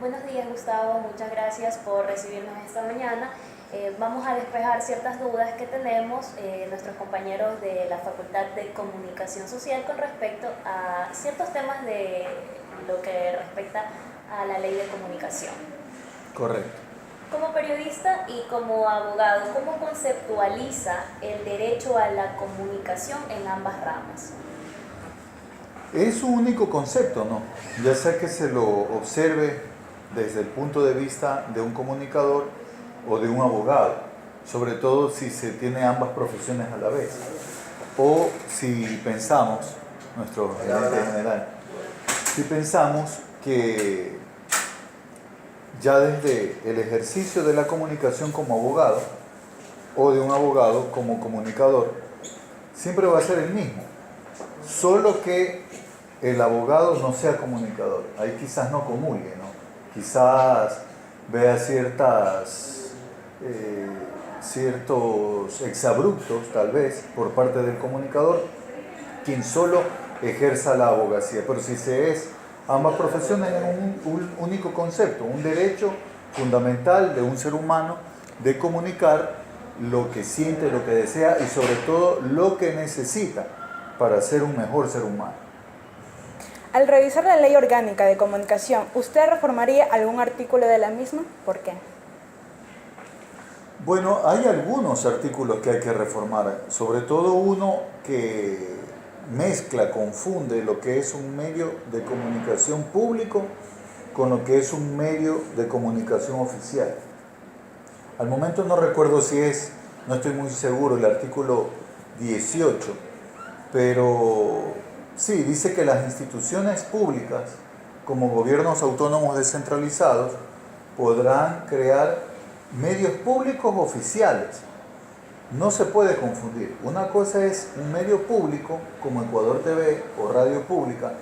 Buenos días, Gustavo. Muchas gracias por recibirnos esta mañana. Vamos a despejar ciertas dudas que tenemos nuestros compañeros de la Facultad de Comunicación Social con respecto a ciertos temas de lo que respecta a la ley de comunicación. Correcto. Como periodista y como abogado, ¿cómo conceptualiza el derecho a la comunicación en ambas ramas? Es un único concepto, ¿no? Ya sea que se lo observe desde el punto de vista de un comunicador o de un abogado, sobre todo si se tiene ambas profesiones a la vez, o si pensamos, nuestro gerente general, si pensamos que ya desde el ejercicio de la comunicación como abogado o de un abogado como comunicador, siempre va a ser el mismo, solo que el abogado no sea comunicador, ahí quizás no comulgue, ¿no? Quizás vea ciertos exabruptos, tal vez, por parte del comunicador, quien solo ejerza la abogacía. Pero si se es ambas profesiones en un único concepto, un derecho fundamental de un ser humano de comunicar lo que siente, lo que desea y sobre todo lo que necesita para ser un mejor ser humano. Al revisar la Ley Orgánica de Comunicación, ¿usted reformaría algún artículo de la misma? ¿Por qué? Bueno, hay algunos artículos que hay que reformar, sobre todo uno que mezcla, confunde lo que es un medio de comunicación público con lo que es un medio de comunicación oficial. Al momento no recuerdo si es, no estoy muy seguro, el artículo 18, pero sí, dice que las instituciones públicas, como gobiernos autónomos descentralizados, podrán crear medios públicos oficiales. No se puede confundir. Una cosa es un medio público, como Ecuador TV o Radio Pública,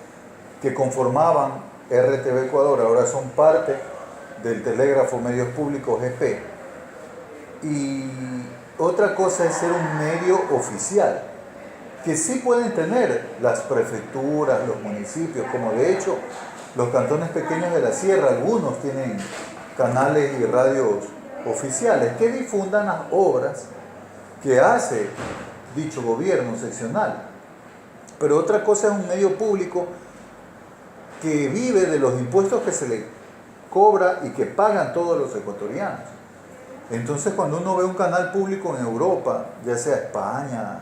que conformaban RTV Ecuador, ahora son parte del Telégrafo Medios Públicos GP. Y otra cosa es ser un medio oficial, que sí pueden tener las prefecturas, los municipios, como de hecho los cantones pequeños de la sierra, algunos tienen canales y radios oficiales que difundan las obras que hace dicho gobierno seccional. Pero otra cosa es un medio público que vive de los impuestos que se le cobra y que pagan todos los ecuatorianos. Entonces, cuando uno ve un canal público en Europa, ya sea España,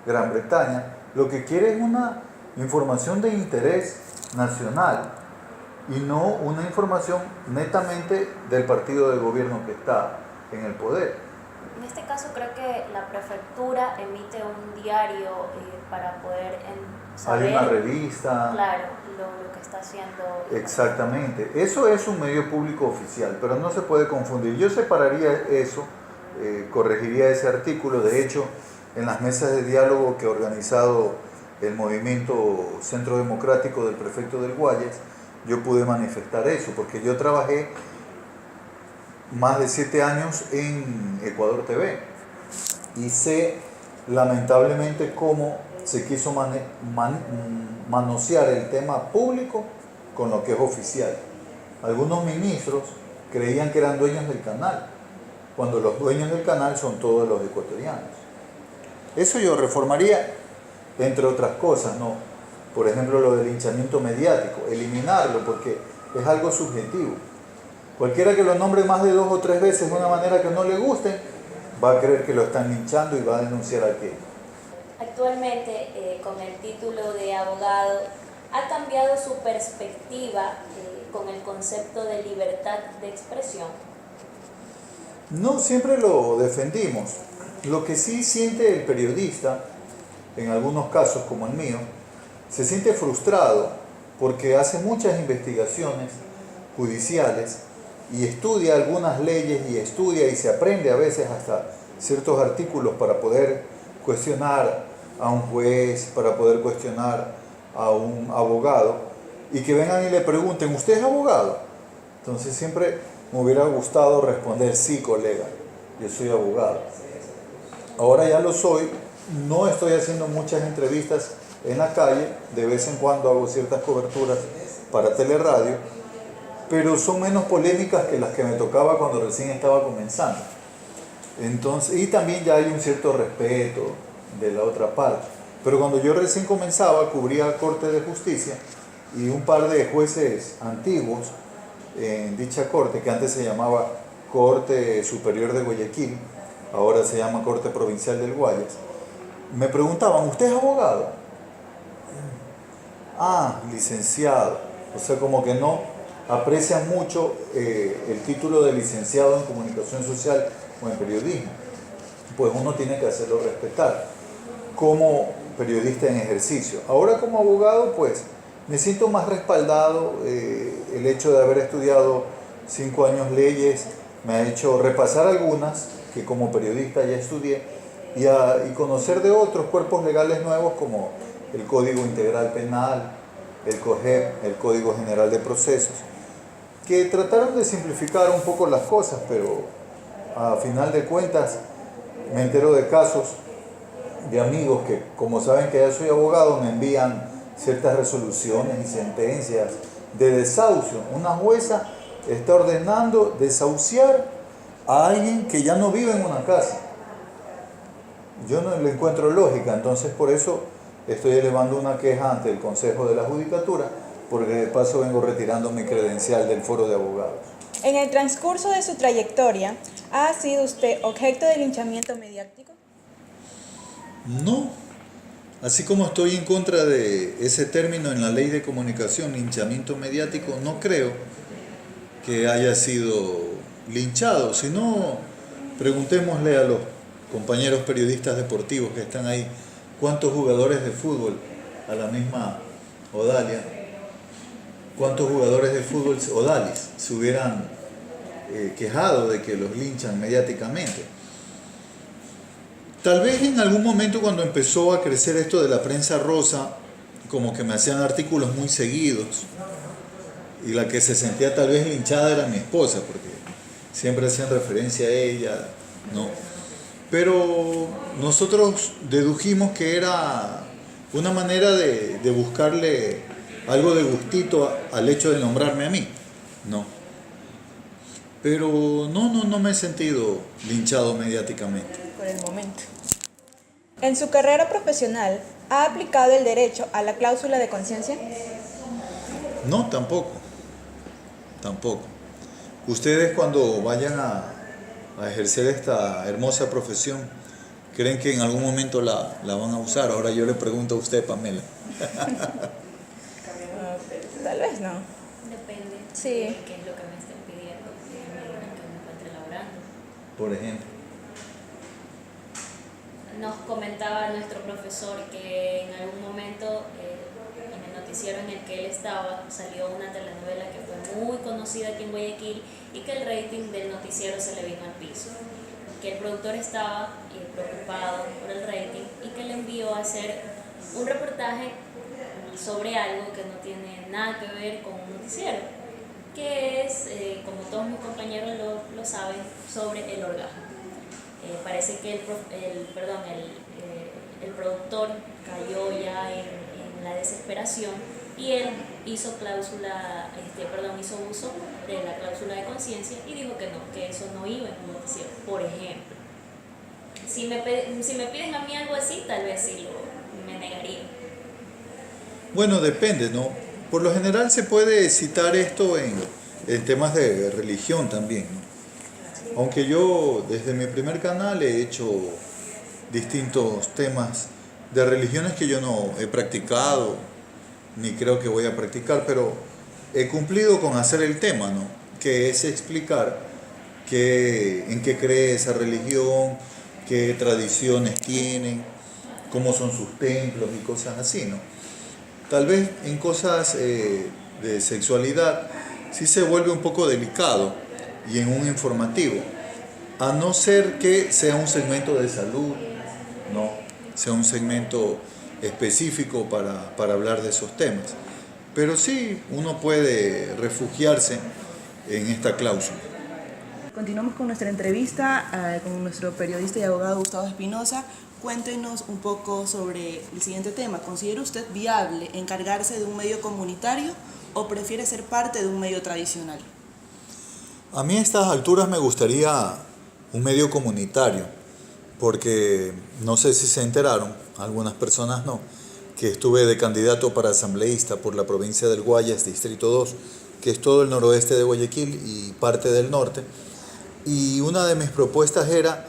Gran Bretaña, lo que quiere es una información de interés nacional y no una información netamente del partido de gobierno que está en el poder. En este caso creo que la prefectura emite un diario para poder saber. Hay una revista. Claro, lo que está haciendo. Exactamente. Eso es un medio público oficial, pero no se puede confundir. Yo separaría eso, corregiría ese artículo. De hecho, en las mesas de diálogo que ha organizado el movimiento Centro Democrático del prefecto del Guayas, yo pude manifestar eso, porque yo trabajé más de 7 años en Ecuador TV y sé lamentablemente cómo se quiso manosear el tema público con lo que es oficial. Algunos ministros creían que eran dueños del canal, cuando los dueños del canal son todos los ecuatorianos. Eso yo reformaría, entre otras cosas, ¿no? Por ejemplo, lo del linchamiento mediático, eliminarlo porque es algo subjetivo. Cualquiera que lo nombre más de 2 o 3 veces de una manera que no le guste, va a creer que lo están linchando y va a denunciar a aquello. Actualmente, con el título de abogado, ¿ha cambiado su perspectiva con el concepto de libertad de expresión? No, siempre lo defendimos. Lo que sí siente el periodista, en algunos casos como el mío, se siente frustrado porque hace muchas investigaciones judiciales y estudia algunas leyes y estudia y se aprende a veces hasta ciertos artículos para poder cuestionar a un juez, para poder cuestionar a un abogado y que vengan y le pregunten, ¿usted es abogado? Entonces siempre me hubiera gustado responder, sí, colega, yo soy abogado. Ahora ya lo soy, no estoy haciendo muchas entrevistas en la calle, de vez en cuando hago ciertas coberturas para Teleradio, pero son menos polémicas que las que me tocaba cuando recién estaba comenzando. Entonces, y también ya hay un cierto respeto de la otra parte. Pero cuando yo recién comenzaba, cubría Corte de Justicia y un par de jueces antiguos en dicha corte, que antes se llamaba Corte Superior de Guayaquil, ahora se llama Corte Provincial del Guayas, me preguntaban, ¿usted es abogado? Ah, licenciado. O sea, como que no aprecian mucho el título de licenciado en comunicación social o en periodismo. Pues uno tiene que hacerlo respetar como periodista en ejercicio. Ahora como abogado, pues me siento más respaldado. El hecho de haber estudiado 5 años leyes me ha hecho repasar algunas que como periodista ya estudié y conocer de otros cuerpos legales nuevos como el Código Integral Penal, el COGEP, el Código General de Procesos, que trataron de simplificar un poco las cosas, pero a final de cuentas me entero de casos de amigos que, como saben que ya soy abogado, me envían ciertas resoluciones y sentencias de desahucio. Una jueza está ordenando desahuciar a alguien que ya no vive en una casa. Yo no le encuentro lógica, entonces por eso estoy elevando una queja ante el Consejo de la Judicatura, porque de paso vengo retirando mi credencial del Foro de Abogados. En el transcurso de su trayectoria, ¿ha sido usted objeto de linchamiento mediático? No, así como estoy en contra de ese término en la ley de comunicación, linchamiento mediático, no creo que haya sido linchado, sino preguntémosle a los compañeros periodistas deportivos que están ahí, ¿cuántos jugadores de fútbol a la misma Odalia, cuántos jugadores de fútbol Odalis se hubieran quejado de que los linchan mediáticamente? Tal vez en algún momento cuando empezó a crecer esto de la prensa rosa, como que me hacían artículos muy seguidos y la que se sentía tal vez linchada era mi esposa, porque siempre hacían referencia a ella, ¿no? Pero nosotros dedujimos que era una manera de buscarle algo de gustito al hecho de nombrarme a mí, ¿no? Pero no me he sentido linchado mediáticamente. Por el momento. En su carrera profesional, ¿ha aplicado el derecho a la cláusula de conciencia? No, tampoco. Ustedes cuando vayan a ejercer esta hermosa profesión, ¿creen que en algún momento la van a usar? Ahora yo le pregunto a usted, Pamela. Tal vez no. Depende Sí. de qué es lo que me estén pidiendo en el medida que me encuentre laborando. Por ejemplo. Nos comentaba nuestro profesor que en algún momento en el noticiero en el que él estaba salió una telenovela que fue muy conocida aquí en Guayaquil y que el rating del noticiero se le vino al piso, que el productor estaba preocupado por el rating y que le envió a hacer un reportaje sobre algo que no tiene nada que ver con un noticiero, que es, como todos mis compañeros lo saben, sobre el orgasmo. Parece que el productor cayó ya en la desesperación y él hizo uso de la cláusula de conciencia y dijo que no, que eso no iba en un noticiero. Por ejemplo, si me piden a mí algo así, tal vez sí me negaría. Bueno, depende, ¿no? Por lo general se puede citar esto en temas de religión también, ¿no? Aunque yo desde mi primer canal he hecho distintos temas de religiones que yo no he practicado, ni creo que voy a practicar, pero he cumplido con hacer el tema, ¿no? Que es explicar en qué cree esa religión, qué tradiciones tienen, cómo son sus templos y cosas así, ¿no? Tal vez en cosas de sexualidad sí se vuelve un poco delicado y en un informativo, a no ser que sea un segmento de salud, no, sea un segmento específico para hablar de esos temas. Pero sí, uno puede refugiarse en esta cláusula. Continuamos con nuestra entrevista con nuestro periodista y abogado Gustavo Espinosa. Cuéntenos un poco sobre el siguiente tema. ¿Considera usted viable encargarse de un medio comunitario o prefiere ser parte de un medio tradicional? A mí a estas alturas me gustaría un medio comunitario, porque no sé si se enteraron, algunas personas no, que estuve de candidato para asambleísta por la provincia del Guayas, Distrito 2, que es todo el noroeste de Guayaquil y parte del norte. Y una de mis preguntas era,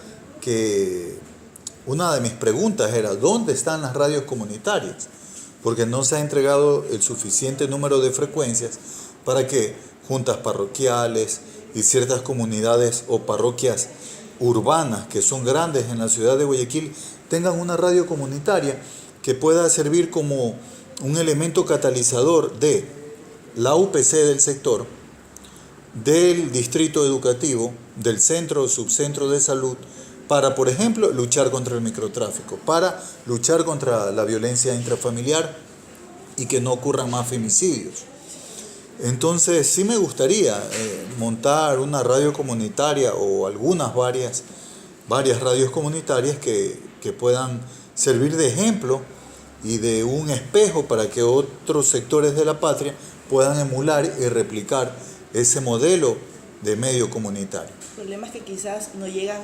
¿dónde están las radios comunitarias? Porque no se ha entregado el suficiente número de frecuencias para que juntas parroquiales y ciertas comunidades o parroquias urbanas que son grandes en la ciudad de Guayaquil tengan una radio comunitaria que pueda servir como un elemento catalizador de la UPC del sector, del distrito educativo, del centro o subcentro de salud, para, por ejemplo, luchar contra el microtráfico, para luchar contra la violencia intrafamiliar y que no ocurran más femicidios. Entonces sí me gustaría montar una radio comunitaria o varias radios comunitarias que puedan servir de ejemplo y de un espejo para que otros sectores de la patria puedan emular y replicar ese modelo de medio comunitario. El problema es que quizás no llegan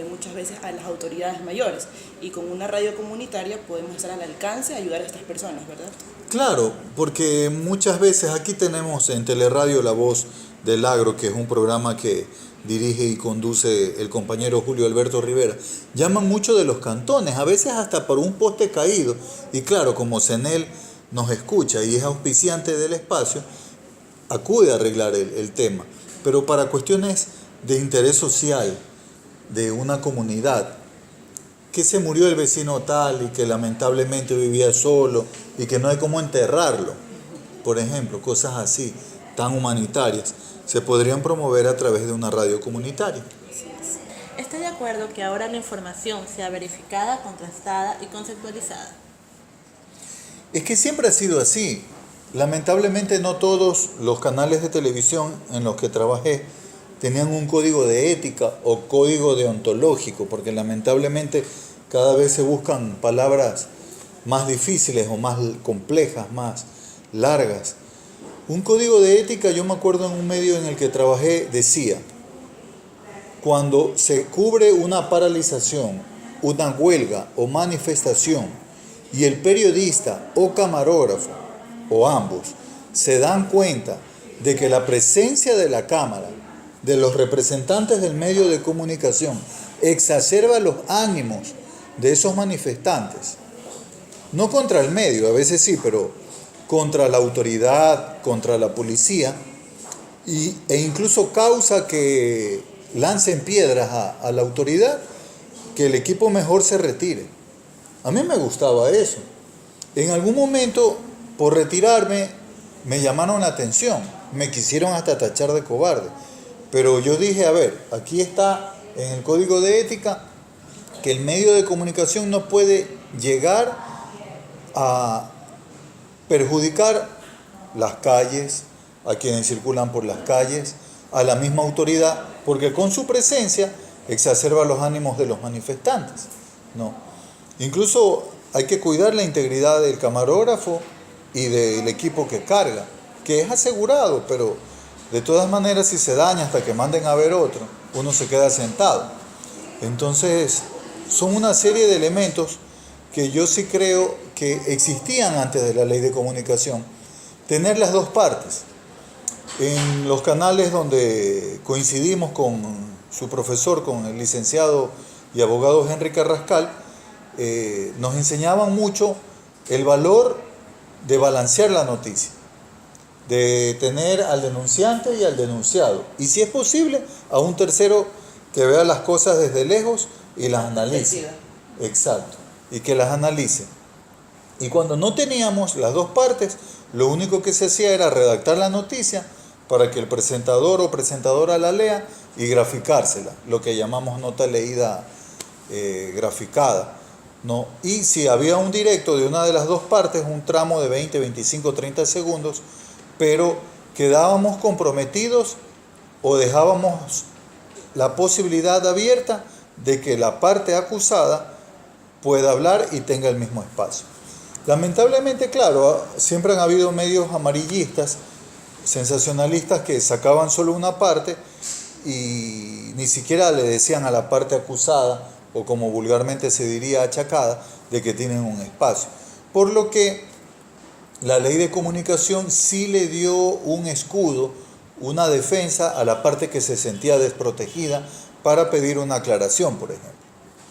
muchas veces a las autoridades mayores, y con una radio comunitaria podemos estar al alcance de ayudar a estas personas, ¿verdad? Claro, porque muchas veces aquí tenemos en Teleradio La Voz del Agro, que es un programa que dirige y conduce el compañero Julio Alberto Rivera. Llaman mucho de los cantones, a veces hasta por un poste caído, y claro, como CENEL nos escucha y es auspiciante del espacio, acude a arreglar el tema. Pero para cuestiones de interés social de una comunidad, que se murió el vecino tal y que lamentablemente vivía solo y que no hay cómo enterrarlo, por ejemplo, cosas así, tan humanitarias, se podrían promover a través de una radio comunitaria. Estoy de acuerdo que ahora la información sea verificada, contrastada y conceptualizada. Es que siempre ha sido así. Lamentablemente no todos los canales de televisión en los que trabajé tenían un código de ética o código deontológico, porque lamentablemente cada vez se buscan palabras más difíciles o más complejas, más largas. Un código de ética, yo me acuerdo en un medio en el que trabajé, decía: cuando se cubre una paralización, una huelga o manifestación y el periodista o camarógrafo o ambos se dan cuenta de que la presencia de la cámara, de los representantes del medio de comunicación, exacerba los ánimos de esos manifestantes, no contra el medio, a veces sí, pero contra la autoridad, contra la policía, e incluso causa que lancen piedras a la autoridad, que el equipo mejor se retire. A mí me gustaba eso. En algún momento, por retirarme, me llamaron la atención, me quisieron hasta tachar de cobarde, pero yo dije, a ver, aquí está en el código de ética que el medio de comunicación no puede llegar a perjudicar las calles, a quienes circulan por las calles, a la misma autoridad, porque con su presencia exacerba los ánimos de los manifestantes, ¿no? Incluso hay que cuidar la integridad del camarógrafo y del equipo que carga, que es asegurado, pero de todas maneras si se daña hasta que manden a ver otro, uno se queda sentado. Entonces, son una serie de elementos que yo sí creo que existían antes de la ley de comunicación. Tener las dos partes. En los canales donde coincidimos con su profesor, con el licenciado y abogado Henry Carrascal, nos enseñaban mucho el valor de balancear la noticia, de tener al denunciante y al denunciado, y si es posible, a un tercero que vea las cosas desde lejos y las analice. Exacto, y que las analice. Y cuando no teníamos las dos partes, lo único que se hacía era redactar la noticia para que el presentador o presentadora la lea y graficársela, lo que llamamos nota leída graficada, ¿no? Y si había un directo de una de las dos partes, un tramo de 20, 25, 30 segundos, pero quedábamos comprometidos o dejábamos la posibilidad abierta de que la parte acusada pueda hablar y tenga el mismo espacio. Lamentablemente, claro, siempre han habido medios amarillistas sensacionalistas que sacaban solo una parte y ni siquiera le decían a la parte acusada, o como vulgarmente se diría achacada, de que tienen un espacio. Por lo que la ley de comunicación sí le dio un escudo, una defensa a la parte que se sentía desprotegida para pedir una aclaración, por ejemplo.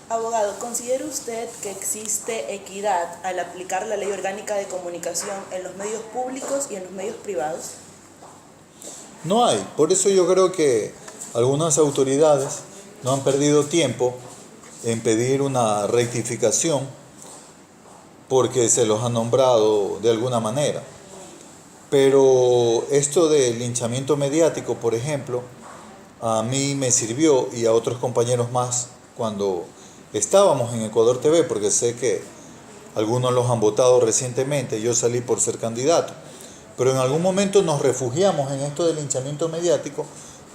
Abogado, ¿considera usted que existe equidad al aplicar la Ley Orgánica de Comunicación en los medios públicos y en los medios privados? No hay. Por eso yo creo que algunas autoridades no han perdido tiempo en pedir una rectificación porque se los ha nombrado de alguna manera. Pero esto del linchamiento mediático, por ejemplo, a mí me sirvió y a otros compañeros más cuando estábamos en Ecuador TV, porque sé que algunos los han votado recientemente, yo salí por ser candidato, pero en algún momento nos refugiamos en esto del linchamiento mediático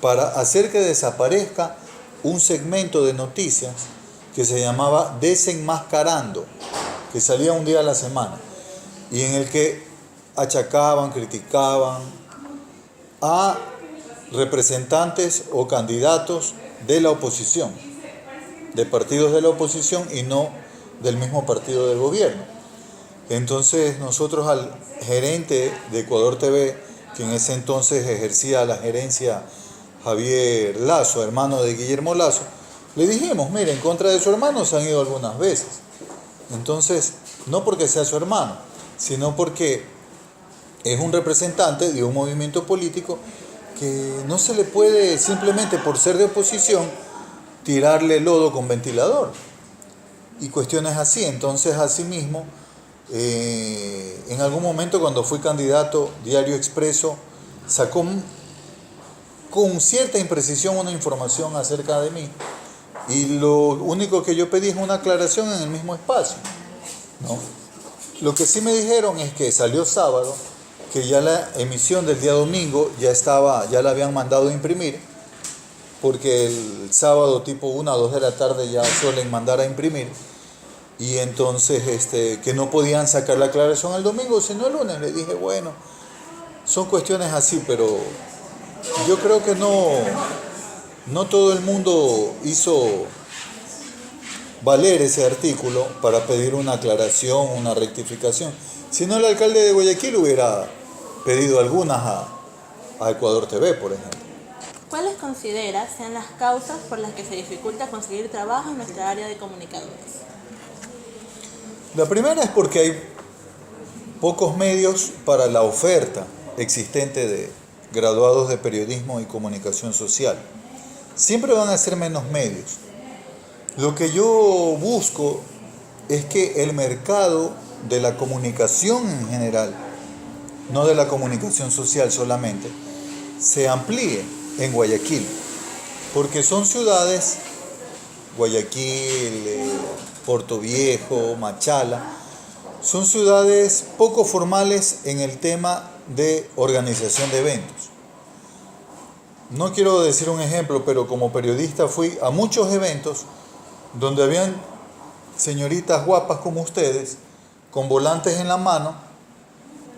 para hacer que desaparezca un segmento de noticias que se llamaba Desenmascarando, que salía un día a la semana, y en el que achacaban, criticaban a representantes o candidatos de la oposición, de partidos de la oposición y no del mismo partido del gobierno. Entonces nosotros al gerente de Ecuador TV, que en ese entonces ejercía la gerencia Javier Lazo, hermano de Guillermo Lazo, le dijimos, mire, en contra de su hermano se han ido algunas veces. Entonces, no porque sea su hermano, sino porque es un representante de un movimiento político que no se le puede simplemente por ser de oposición tirarle lodo con ventilador y cuestiones así. Entonces, asimismo, en algún momento cuando fui candidato, Diario Expreso sacó con cierta imprecisión una información acerca de mí y lo único que yo pedí es una aclaración en el mismo espacio, ¿no? Lo que sí me dijeron es que salió sábado, que ya la emisión del día domingo ya la habían mandado a imprimir, porque el sábado tipo 1 o 2 de la tarde ya suelen mandar a imprimir, y entonces que no podían sacar la aclaración el domingo, sino el lunes. Le dije, bueno, son cuestiones así, pero yo creo que no todo el mundo hizo valer ese artículo para pedir una aclaración, una rectificación. Si no, el alcalde de Guayaquil hubiera pedido algunas a Ecuador TV, por ejemplo. ¿Cuáles considera sean las causas por las que se dificulta conseguir trabajo en nuestra área de comunicadores? La primera es porque hay pocos medios para la oferta existente de graduados de periodismo y comunicación social. Siempre van a ser menos medios. Lo que yo busco es que el mercado de la comunicación en general, no de la comunicación social solamente, se amplíe en Guayaquil, porque son ciudades, Guayaquil, Puerto Viejo, Machala, son ciudades poco formales en el tema de organización de eventos. No quiero decir un ejemplo, pero como periodista fui a muchos eventos donde habían señoritas guapas como ustedes, con volantes en la mano,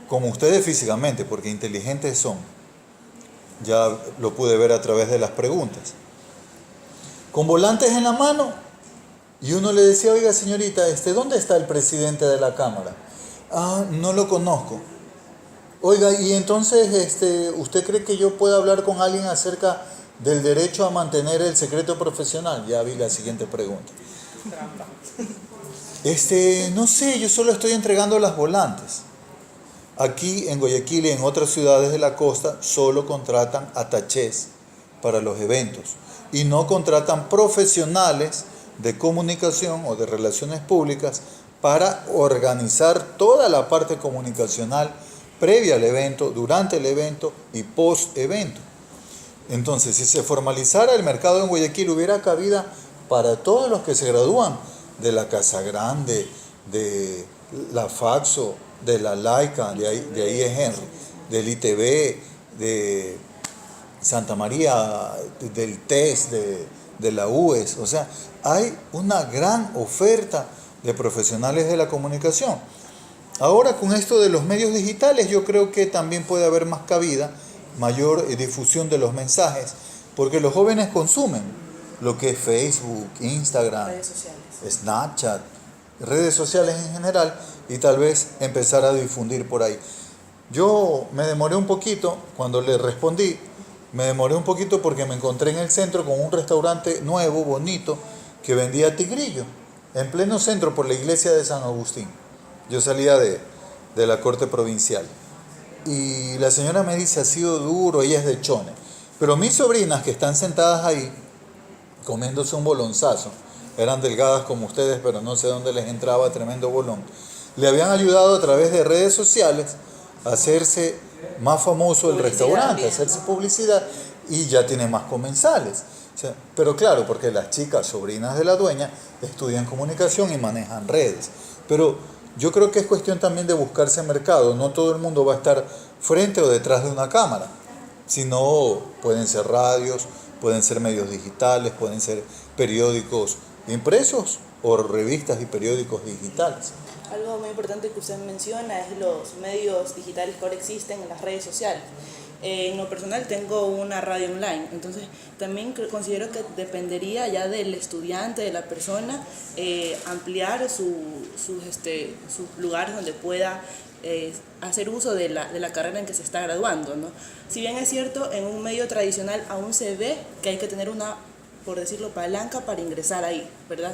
como ustedes físicamente, porque inteligentes son. Ya lo pude ver a través de las preguntas. Con volantes en la mano, y uno le decía, oiga señorita, ¿dónde está el presidente de la Cámara? Ah, no lo conozco. Oiga, y entonces, ¿usted cree que yo pueda hablar con alguien acerca del derecho a mantener el secreto profesional? Ya vi la siguiente pregunta. No sé, yo solo estoy entregando las volantes. Aquí en Guayaquil y en otras ciudades de la costa solo contratan attachés para los eventos y no contratan profesionales de comunicación o de relaciones públicas para organizar toda la parte comunicacional previa al evento, durante el evento y post-evento. Entonces, si se formalizara el mercado en Guayaquil, hubiera cabida para todos los que se gradúan de la Casa Grande, de la Faxo, de la Laica, de ahí es Henry, del ITV, de Santa María, del TES, de la UES. O sea, hay una gran oferta de profesionales de la comunicación. Ahora con esto de los medios digitales yo creo que también puede haber más cabida mayor difusión de los mensajes, porque los jóvenes consumen lo que es Facebook, Instagram, Redes sociales. Snapchat, redes sociales en general, y tal vez empezar a difundir por ahí. Yo me demoré un poquito, cuando le respondí, me demoré un poquito porque me encontré en el centro con un restaurante nuevo, bonito, que vendía tigrillo, en pleno centro por la iglesia de San Agustín. Yo salía de la corte provincial. Y la señora me dice, ha sido duro, ella es de Chone. Pero mis sobrinas que están sentadas ahí, comiéndose un bolonzazo, eran delgadas como ustedes, pero no sé dónde les entraba tremendo bolón, le habían ayudado a través de redes sociales a hacerse más famoso el restaurante, a hacerse publicidad, y ya tiene más comensales. O sea, pero claro, porque las chicas, sobrinas de la dueña, estudian comunicación y manejan redes. Pero yo creo que es cuestión también de buscarse mercado. No todo el mundo va a estar frente o detrás de una cámara, sino pueden ser radios, pueden ser medios digitales, pueden ser periódicos impresos o revistas y periódicos digitales. Algo muy importante que usted menciona es los medios digitales que ahora existen en las redes sociales. En lo personal tengo una radio online, entonces también considero que dependería ya del estudiante, de la persona, ampliar sus lugares donde pueda hacer uso de la carrera en que se está graduando, ¿no? Si bien es cierto, en un medio tradicional aún se ve que hay que tener una, por decirlo, palanca para ingresar ahí, ¿verdad?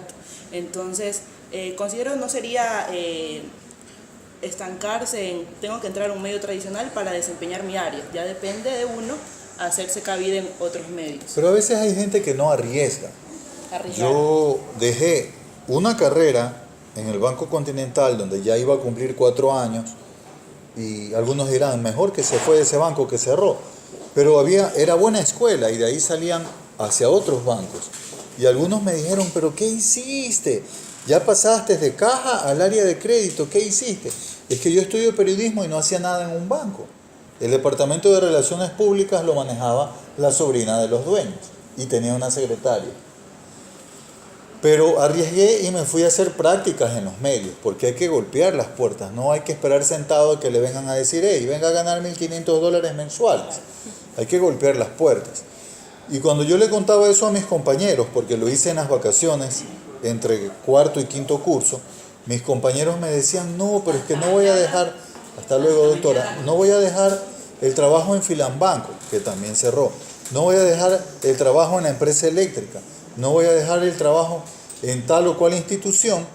Entonces, considero no sería estancarse en tengo que entrar a un medio tradicional para desempeñar mi área. Ya depende de uno hacerse cabida en otros medios. Pero a veces hay gente que no arriesga. Yo dejé una carrera en el Banco Continental donde ya iba a cumplir 4 años y algunos dirán, mejor que se fue de ese banco que cerró. Pero era buena escuela y de ahí salían hacia otros bancos. Y algunos me dijeron, pero ¿qué hiciste? Ya pasaste de caja al área de crédito, ¿qué hiciste? Es que yo estudio periodismo y no hacía nada en un banco. El departamento de relaciones públicas lo manejaba la sobrina de los dueños y tenía una secretaria. Pero arriesgué y me fui a hacer prácticas en los medios, porque hay que golpear las puertas, no hay que esperar sentado a que le vengan a decir, hey, venga a ganar $1.500 mensuales. Hay que golpear las puertas. Y cuando yo le contaba eso a mis compañeros, porque lo hice en las vacaciones, entre 4º y 5º curso, mis compañeros me decían, no, pero es que no voy a dejar, hasta luego doctora, no voy a dejar el trabajo en Filambanco, que también cerró, no voy a dejar el trabajo en la empresa eléctrica, no voy a dejar el trabajo en tal o cual institución,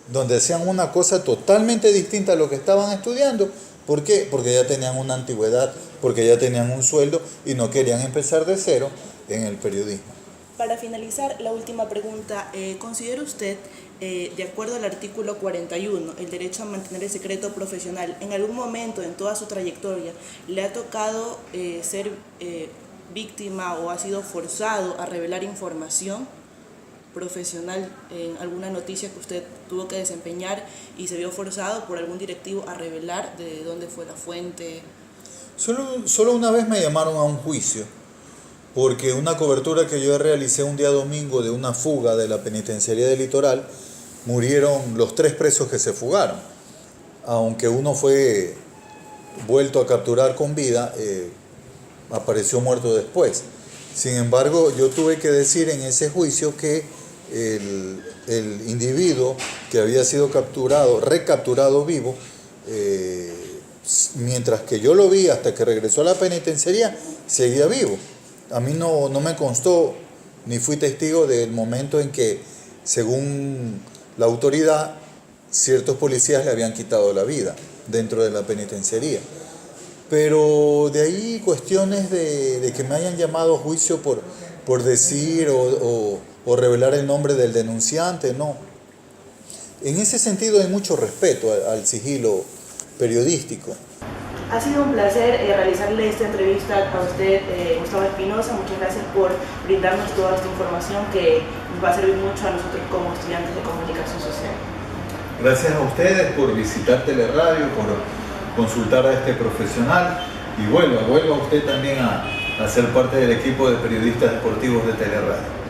donde hacían una cosa totalmente distinta a lo que estaban estudiando. ¿Por qué? Porque ya tenían una antigüedad, porque ya tenían un sueldo y no querían empezar de cero en el periodismo. Para finalizar, la última pregunta, ¿considera usted, de acuerdo al artículo 41, el derecho a mantener el secreto profesional, en algún momento en toda su trayectoria le ha tocado ser víctima o ha sido forzado a revelar información profesional en alguna noticia que usted tuvo que desempeñar y se vio forzado por algún directivo a revelar de dónde fue la fuente? Solo una vez me llamaron a un juicio porque una cobertura que yo realicé un día domingo de una fuga de la penitenciaría del Litoral, murieron los 3 presos que se fugaron. Aunque uno fue vuelto a capturar con vida, apareció muerto después. Sin embargo, yo tuve que decir en ese juicio que el individuo que había sido recapturado vivo, mientras que yo lo vi hasta que regresó a la penitenciaría, seguía vivo. A mí no me constó ni fui testigo del momento en que, según la autoridad, ciertos policías le habían quitado la vida dentro de la penitenciaría. Pero de ahí cuestiones de que me hayan llamado a juicio por decir o revelar el nombre del denunciante, no. En ese sentido hay mucho respeto al sigilo periodístico. Ha sido un placer realizarle esta entrevista a usted, Gustavo Espinosa. Muchas gracias por brindarnos toda esta información que nos va a servir mucho a nosotros como estudiantes de comunicación social. Gracias a ustedes por visitar Teleradio, por consultar a este profesional y vuelva usted también a ser parte del equipo de periodistas deportivos de Teleradio.